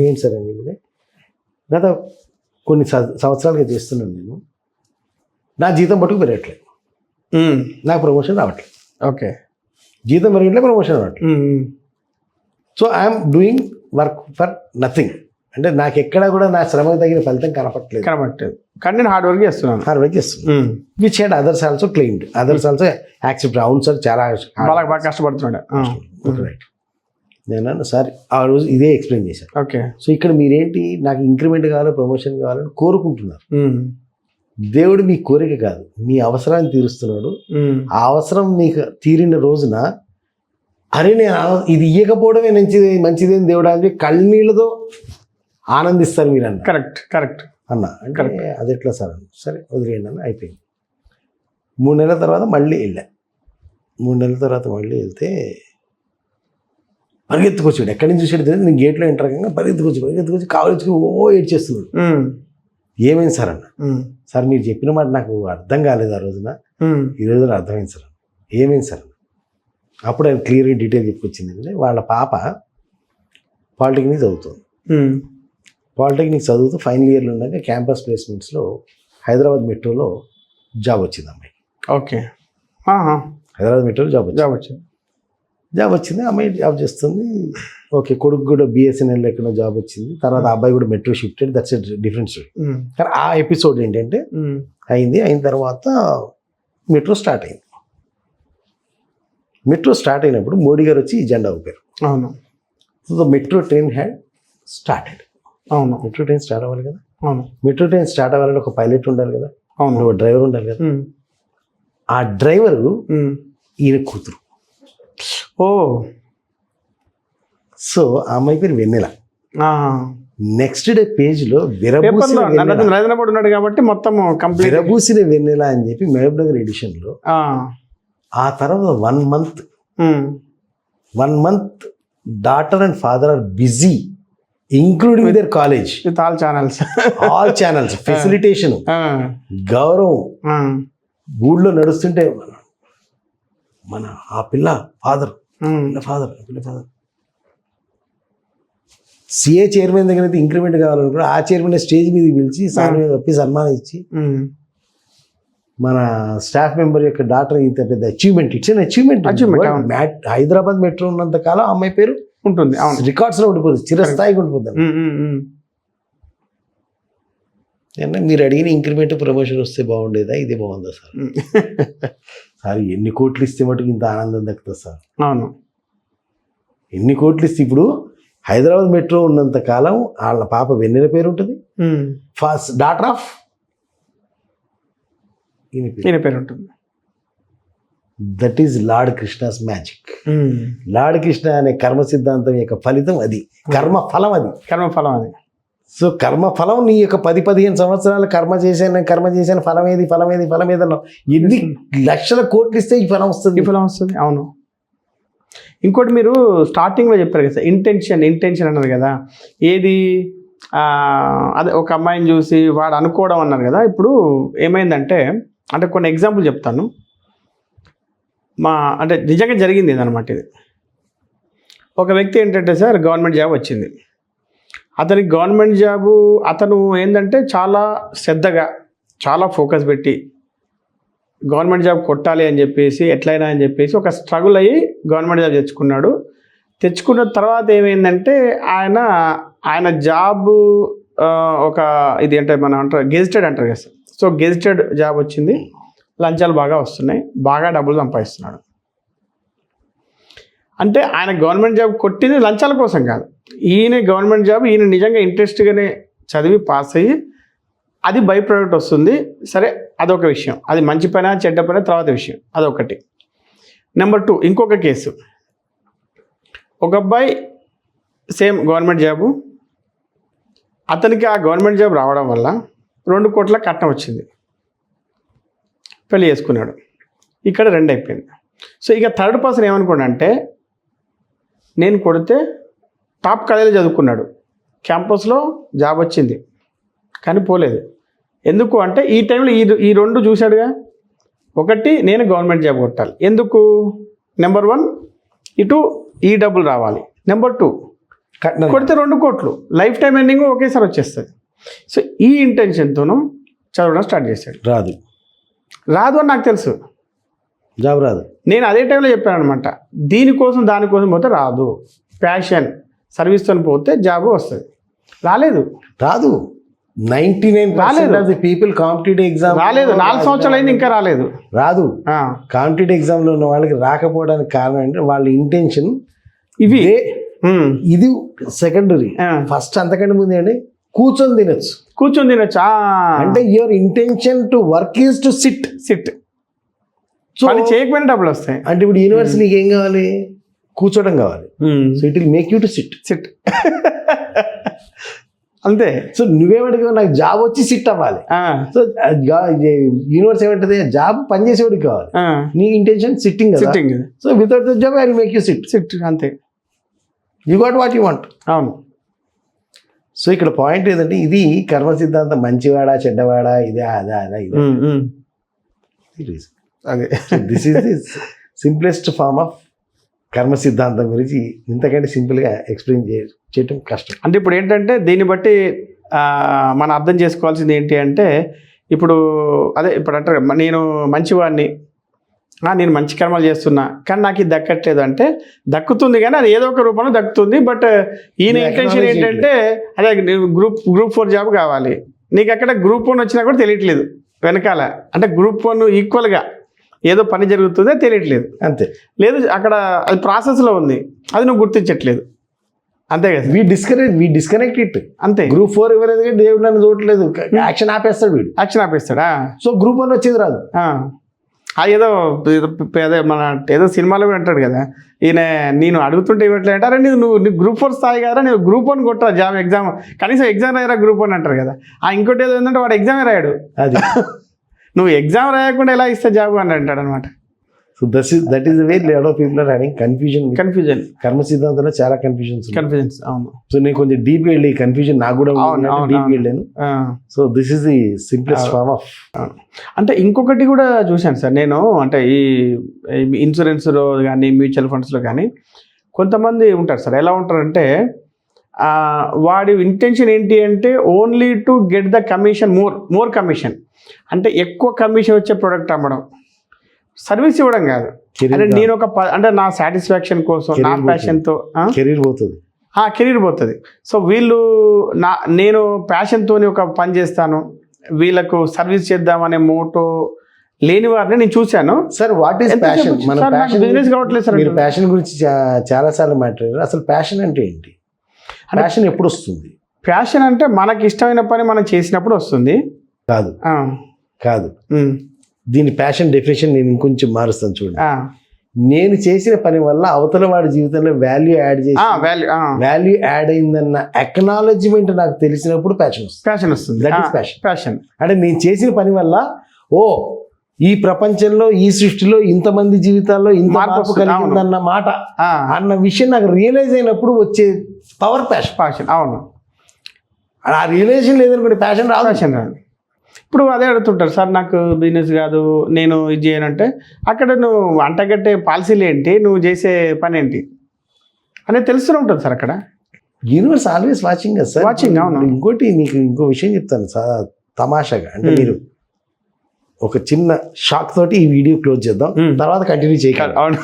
ఏంటి సార్ అని చెప్పి, గత కొన్ని సంవత్సరాలుగా చేస్తున్నాను నేను, నా జీతం పట్టుకు పెరగట్లేదు, నాకు ప్రమోషన్ రావట్లేదు. ఓకే. జీతం పెరగట్లేదు, ప్రమోషన్ రావట్లేదు. So I'm doing work for nothing. అంటే నాకు ఎక్కడా కూడా నా శ్రమకు తగిన ఫలితం కనపట్లేదు. కానీ నేను హార్డ్ వర్క్ చేస్తున్నాను. Which head others also claimed, others also accept. అవును సార్, చాలా బాగా కష్టపడుతున్నాడు. రైట్. నేను సార్ ఆ రోజు ఇదే ఎక్స్ప్లెయిన్ చేశాను. ఓకే. సో ఇక్కడ మీరేంటి, నాకు ఇంక్రిమెంట్ కావాలి, ప్రమోషన్ కావాలని కోరుకుంటున్నారు. దేవుడు మీ కోరిక కాదు, మీ అవసరాన్ని తీరుస్తున్నాడు. ఆ అవసరం మీకు తీరిన రోజున, అరే నేను ఇది ఇవ్వకపోవడమే మంచిదేని దేవుడు అని కళ్ళనీళ్ళతో ఆనందిస్తారు మీరు అన్న. కరెక్ట్ అన్న అంటే అది ఎట్లా సార్ అన్న. సరే వదిలేయండి అన్న, అయిపోయింది. 3 నెలల తర్వాత మళ్ళీ వెళ్ళా. 3 నెలల తర్వాత మళ్ళీ వెళ్తే పరిగెత్తుకొచ్చాడు. ఎక్కడి నుంచి చూసాడు తెలియదు, నేను గేట్లో ఎంటర్ కాగా పరిగెత్తుకొచ్చి కావలించుకుని ఏడ్చేస్తున్నాడు. ఏమైంది సార్ అన్న. సార్ మీరు చెప్పిన మాట నాకు అర్థం కాలేదు ఆ రోజున, ఈ రోజున అర్థమైంది సార్. ఏమైంది సార్ అన్న. అప్పుడు ఆయన క్లియర్గా డీటెయిల్ చెప్పుకొచ్చింది. వాళ్ళ పాప పాలిటెక్నిక్ చదువుతుంది. పాలిటెక్నిక్ చదువుతూ ఫైనల్ ఇయర్లో ఉండగా క్యాంపస్ ప్లేస్మెంట్స్లో హైదరాబాద్ మెట్రోలో జాబ్ వచ్చింది అమ్మాయి. ఓకే. హైదరాబాద్ మెట్రోలో జాబ్ వచ్చింది. అమ్మాయి జాబ్ చేస్తుంది. ఓకే. కొడుకు కూడా బిఎస్ఎన్ఎల్ ఎక్కడో జాబ్ వచ్చింది. తర్వాత అబ్బాయి కూడా metro shifted. That's different story. కానీ ఆ ఎపిసోడ్ ఏంటంటే అయిన తర్వాత మెట్రో స్టార్ట్ అయింది. మెట్రో స్టార్ట్ అయినప్పుడు మోడీ గారు వచ్చి జెండా ఊపారు. అవును. So metro train had started. అవును. మెట్రో ట్రైన్ స్టార్ట్ అవ్వాలి కదా. అవును. మెట్రో ట్రైన్ స్టార్ట్ అవ్వాలంటే ఒక పైలట్ ఉండాలి కదా. అవును. ఒక డ్రైవర్ ఉండాలి కదా. ఆ డ్రైవరు ఈయన కూతురు. ఓ. సో ఆ అమ్మాయి పేరు వెన్నెల. నెక్స్ట్ డే పేజ్లో నరేంద్ర మోడీ ఉన్నాడు కాబట్టి మొత్తం విరబూసిన వెన్నెల అని చెప్పి మహబూబ్ నగర్ ఎడిషన్లో. ఆ తర్వాత 1 month daughter and father are busy including their college with all channels facilitation, గౌరవం. ఊళ్ళో నడుస్తుంటే మన ఆ పిల్ల ఫాదర్ సిఏ చైర్మన్ దగ్గర అయితే ఇంక్రిమెంట్ కావాలనుకో, ఆ చైర్మన్ స్టేజ్ మీద పిలిచి సన్మానం ఇచ్చి, మన స్టాఫ్ మెంబర్ యొక్క డాక్టర్ ఇంత పెద్ద achievement, it's an achievement. Hyderabad metro ఉన్నంత కాలం అమ్మాయి పేరు ఉంటుంది, రికార్డ్స్ లో ఉండిపోతుంది, చిరస్థాయిగా ఉండిపోతుంది. మీరు అడిగిన ఇంక్రిమెంట్ ప్రమోషన్ వస్తే బాగుండేదా, ఇదే బాగుందా సార్? సార్ ఎన్ని కోట్లు ఇస్తే మటుకు ఇంత ఆనందం దక్కుతుంది సార్? అవును. ఎన్ని కోట్లు ఇస్తే, ఇప్పుడు హైదరాబాద్ మెట్రో ఉన్నంత కాలం వాళ్ళ పాప వెన్నెల పేరు ఉంటుంది, ఫస్ట్ డాటర్ ఆఫ్ ఈయన పేరు ఉంటుంది. That is lord Krishna's magic. Lord Krishna అనే కర్మ సిద్ధాంతం యొక్క ఫలితం అది, కర్మ ఫలం అది. సో కర్మఫలం నీ యొక్క 10-15 సంవత్సరాలు కర్మ చేశాను ఫలం ఏది అన్నావు. ఎన్ని లక్షల కోట్లు ఇస్తే ఈ ఫలం వస్తుంది. అవును. ఇంకోటి మీరు స్టార్టింగ్లో చెప్పారు కదా, ఇంటెన్షన్ అన్నారు కదా, ఏది అదే ఒక అమ్మాయిని చూసి వాడు అనుకోవడం అన్నారు కదా. ఇప్పుడు ఏమైందంటే, అంటే కొన్ని ఎగ్జాంపుల్ చెప్తాను. అంటే నిజంగా జరిగింది ఇదనమాట. ఇది ఒక వ్యక్తి ఏంటంటే సార్, గవర్నమెంట్ జాబ్ వచ్చింది అతనికి. గవర్నమెంట్ జాబు అతను ఏంటంటే చాలా శ్రద్ధగా, చాలా ఫోకస్ పెట్టి గవర్నమెంట్ జాబ్ కొట్టాలి అని చెప్పేసి, ఎట్లయినా అని చెప్పేసి ఒక స్ట్రగుల్ అయ్యి గవర్నమెంట్ జాబ్ తెచ్చుకున్నాడు. తెచ్చుకున్న తర్వాత ఏమైందంటే, ఆయన జాబు ఒక ఇది అంటే మనం అంటారు గెజిటెడ్ అంటారు కదా. సో గెజిటెడ్ జాబ్ వచ్చింది, లంచాలు బాగా వస్తున్నాయి, బాగా డబ్బులు సంపాదిస్తున్నాడు. అంటే ఆయన గవర్నమెంట్ జాబ్ కొట్టింది లంచాల కోసం కాదు. ఈయన గవర్నమెంట్ జాబ్ ఈయన నిజంగా ఇంట్రెస్ట్గానే చదివి పాస్ అయ్యి, అది బై ప్రోడక్ట్ వస్తుంది. సరే, అదొక విషయం. అది మంచి పైన చెడ్డ పైన తర్వాత విషయం, అదొకటి. నెంబర్ 2, ఇంకొక కేసు. ఒక అబ్బాయి సేమ్ గవర్నమెంట్ జాబు, అతనికి ఆ గవర్నమెంట్ జాబ్ రావడం వల్ల 2 కోట్ల కట్నం వచ్చింది, పెళ్లి చేసుకున్నాడు. ఇక్కడ 2 అయిపోయింది. సో ఇక థర్డ్ పర్సన్ ఏమనుకోండి అంటే, నేను కొడితే టాప్ కాలేజీలో చదువుకున్నాడు, క్యాంపస్లో జాబ్ వచ్చింది కానీ పోలేదు. ఎందుకు అంటే ఈ టైంలో ఈ రెండు చూశాడుగా. ఒకటి, నేను గవర్నమెంట్ జాబ్ కొట్టాలి. ఎందుకు? నెంబర్ 1 ఇటు ఈ డబ్బులు రావాలి. నెంబర్ 2 కొడితే 2 కోట్లు లైఫ్ టైం ఎండింగ్ ఒకేసారి వచ్చేస్తుంది. సో ఈ ఇంటెన్షన్తోనూ చదవడం స్టార్ట్ చేశాడు. రాదు అని నాకు తెలుసు, జాబ్ రాదు. నేను అదే టైంలో చెప్పాను అనమాట, దానికోసం పోతే రాదు. ప్యాషన్ సర్వీస్తో పోతే జాబ్ వస్తుంది. రాదు. 99% of the people competitive exam రాలేదు. 4 సంవత్సరాలు అయింది ఇంకా రాలేదు. కాంపిటేటివ్ ఎగ్జామ్లో ఉన్న వాళ్ళకి రాకపోవడానికి కారణం అంటే వాళ్ళ ఇంటెన్షన్ ఇది సెకండరీ. ఫస్ట్ అంతకంటే ముందు ఏంటి, కూర్చొని తినొచ్చు. అంటే your intention to work is to SIT. So అది చేయకపోయినా డబ్బులు వస్తాయి. అంటే ఇప్పుడు యూనివర్సిటీ నీకు ఏం కావాలి, కూర్చోవడం కావాలి. So it will make you to sit. అంతే. సో నువ్వేమడిగా నాకు జాబ్ వచ్చి సిట్ అవ్వాలి. సో యూనివర్స్ ఏమంటది, జాబ్ పనిచేసేవాడికి కావాలి. నీ intention sitting. So without the job I will make you sit. అంతే. You got what you want. అవును. సో ఇక్కడ పాయింట్ ఏంటంటే, ఇది కర్మ సిద్ధాంతం మంచివాడా చెడ్డవాడా, ఇదే అదా అదే. This is the simplest form of karma సిద్ధాంతం గురించి ఇంతకంటే సింపుల్గా ఎక్స్ప్లెయిన్ చేయటం కష్టం. అంటే ఇప్పుడు ఏంటంటే దీన్ని బట్టి మనం అర్థం చేసుకోవాల్సింది ఏంటి అంటే, ఇప్పుడు అంటారు నేను మంచివాడిని, నేను మంచి కర్మలు చేస్తున్నా కానీ నాకు ఇది దక్కట్లేదు అంటే, దక్కుతుంది కానీ అది ఏదో ఒక రూపంలో దక్కుతుంది. బట్ ఈయన ఇంటెన్షన్ ఏంటంటే, అదే గ్రూప్ 4 జాబ్ కావాలి. నీకు అక్కడ గ్రూప్ 1 వచ్చినా కూడా తెలియట్లేదు వెనకాల. అంటే గ్రూప్ 1 ఈక్వల్గా ఏదో పని జరుగుతుందో తెలియట్లేదు. అంతే. లేదు అక్కడ అది ప్రాసెస్లో ఉంది, అది నువ్వు గుర్తించట్లేదు. అంతే కదా. వి డిస్కనెక్ట్ ఇట్. అంతే. గ్రూప్ 4 ఇవ్వలేదు కానీ దేవుడు నన్ను చూడట్లేదు, యాక్షన్ ఆపేస్తాడు వీడు. ఆపేస్తాడా? సో గ్రూప్ 1 వచ్చేది రాదు. ఏదో మన ఏదో సినిమాలో కూడా అంటాడు కదా, ఈయన నేను అడుగుతుంటే ఇవ్వట్లేదు అంటారా, నువ్వు గ్రూప్ 4 స్థాయి కదా, నేను గ్రూప్ 1 కొట్టరా జాబ్ ఎగ్జామ్, కనీసం ఎగ్జామ్ రాయరా గ్రూప్ 1 అంటారు కదా. ఇంకోటి ఏదో ఏంటంటే వాడు ఎగ్జామే రాయాడు, అది నువ్వు ఎగ్జామ్ రాయకుండా ఎలా ఇస్తా జాబ్ అని అంటాడు అనమాట. So that is the way lot of people are having confusion. కర్మ సిద్ధాంతంలో చాలా కన్ఫ్యూజన్స్. అవును. సో నేను కొంచెం డీప్ వెళ్ళి కన్ఫ్యూజన్ నాకు కూడా డీప్ వెళ్ళాను. So this is the simplest form of. అంటే ఇంకొకటి కూడా చూశాను సార్ నేను, అంటే ఈ ఇన్సూరెన్స్లో కానీ మ్యూచువల్ ఫండ్స్లో కానీ కొంతమంది ఉంటారు సార్. ఎలా ఉంటారంటే వాడి ఇంటెన్షన్ ఏంటి అంటే only to get the commission, more commission. అంటే ఎక్కువ కమిషన్ వచ్చే ప్రోడక్ట్ అమ్మడం, సర్వీస్ ఇవ్వడం కాదు. అంటే నేను అంటే నా సాటిస్ఫాక్షన్ కోసం, నా ప్యాషన్తో కెరీర్ పోతుంది. సో వీళ్ళు నేను ప్యాషన్తో ఒక పని చేస్తాను, వీళ్ళకు సర్వీస్ చేద్దామనే మోటో లేని వారిని నేను చూశాను. Sir what is passion? Business కావట్లేదు సార్. మీరు ప్యాషన్ గురించి చాలా సార్లు మాట్లాడారు. అసలు ప్యాషన్ అంటే ఏంటి? ప్యాషన్ ఎప్పుడు వస్తుంది? ప్యాషన్ అంటే మనకి ఇష్టమైన పని మనం చేసినప్పుడు వస్తుంది. కాదు. దీని ప్యాషన్ డెఫినేషన్ నేను ఇంకొంచెం మారుస్తాను చూడండి. నేను చేసిన పని వల్ల అవతల వాడి జీవితంలో వాల్యూ యాడ్ అయిందన్న అక్నాలెడ్జ్మెంట్ నాకు తెలిసినప్పుడు ప్యాషన్ వస్తుంది. That is passion. అంటే నేను చేసిన పని వల్ల ఈ ప్రపంచంలో, ఈ సృష్టిలో ఇంతమంది జీవితాల్లో ఇంత మార్పు కలిగిందన్న మాట, అన్న విషయం నాకు రియలైజ్ అయినప్పుడు వచ్చే పవర్ ప్యాషన్. అవును. ఆ రియలైజేషన్ లేదనుకోండి ప్యాషన్ రాదు. ఇప్పుడు అదే అడుగుతుంటారు సార్, నాకు బిజినెస్ కాదు, నేను ఇది చేయనంటే, అక్కడ నువ్వు అంటగట్టే పాలసీలు ఏంటి, నువ్వు చేసే పని ఏంటి అనేది తెలుస్తూనే ఉంటుంది సార్ అక్కడ. యూనివర్స్ ఆల్వేస్ వాచింగ్ కదా సార్. అవును. ఇంకోటి మీకు ఇంకో విషయం చెప్తాను సార్ తమాషాగా. అంటే మీరు ఒక చిన్న షాక్ తోటి ఈ వీడియో క్లోజ్ చేద్దాం, తర్వాత కంటిన్యూ చేయగలరు. అవును.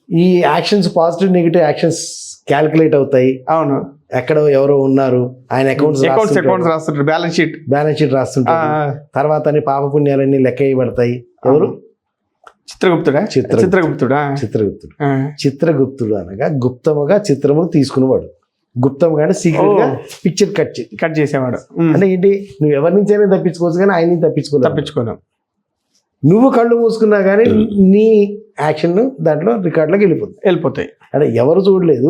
ఈ actions, positive negative actions calculate అవుతాయి. అవును. ఎక్కడో ఎవరో ఉన్నారు, ఆయన అకౌంట్స్ రాస్తుంటారు, బ్యాలెన్స్ షీట్ రాస్తుంటారు. తర్వాత పాపపుణ్యాలన్నీ లెక్క వేయబడతాయి. ఎవరు? చిత్రగుప్తుడు అనగా గుప్తముగా చిత్రములు తీసుకునేవాడు. గుప్తముగా సీక్రెట్ గా పిక్చర్ కట్ చేసేవాడు. అంటే ఏంటి, నువ్వు ఎవరి నుంచైనా తప్పించుకోవచ్చు కానీ ఆయన తప్పించుకోలేవు. నువ్వు కళ్ళు మూసుకున్నా కానీ నీ యాక్షన్ దాంట్లో రికార్డులోకి వెళ్ళిపోతాయి. అంటే ఎవరు చూడలేదు,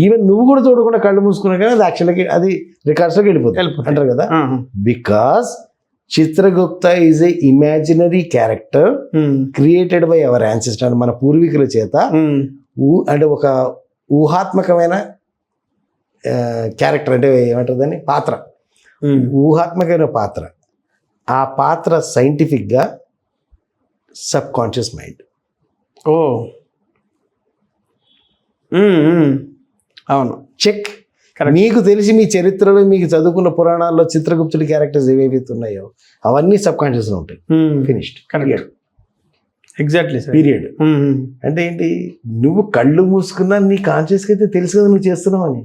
ఈవెన్ నువ్వు కూడా చూడకుండా కళ్ళు మూసుకున్నా కానీ అది యాక్షన్లోకి, అది రికార్డ్స్లోకి వెళ్ళిపోతాయి అంటారు కదా. Because Chitragupta is a imaginary character created by our ancestor, మన పూర్వీకుల చేత, అంటే ఒక ఊహాత్మకమైన క్యారెక్టర్, అంటే ఏమంటారు దాన్ని, పాత్ర, ఊహాత్మకమైన పాత్ర. ఆ పాత్ర సైంటిఫిక్గా సబ్ కాన్షియస్ మైండ్. ఓ అవును, చెక్. మీకు తెలిసి మీ చరిత్రలో మీకు చదువుకున్న పురాణాల్లో చిత్రగుప్తుడి క్యారెక్టర్స్ ఏవేవైతే ఉన్నాయో అవన్నీ సబ్ కాన్షియస్లో ఉంటాయి. Finished. Correct. Exactly sir. Period. అంటే ఏంటి, నువ్వు కళ్ళు మూసుకున్నా నీ కాన్షియస్కి అయితే తెలుసు కదా నువ్వు చేస్తున్నావు అని.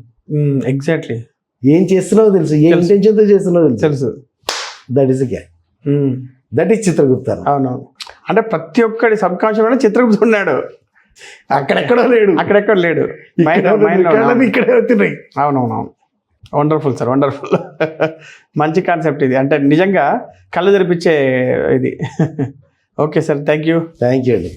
ఎగ్జాక్ట్లీ. ఏం చేస్తున్నావో తెలుసు, ఏ ఇంటెన్షన్తో చేస్తున్నావో తెలుసు. That is gap. That is Chitragupta. అవునవును. అంటే ప్రతి ఒక్కడి సబ్ కాన్షియస్ చిత్రగుప్తుడు ఉన్నాడు. అక్కడెక్కడ లేడు. ఇక్కడే అవుతున్నాయి. అవునవునవును. Wonderful sir, wonderful. మంచి కాన్సెప్ట్ ఇది, అంటే నిజంగా కళ్ళు తెరిపించే ఇది. ఓకే సార్, థ్యాంక్ యూ అండి.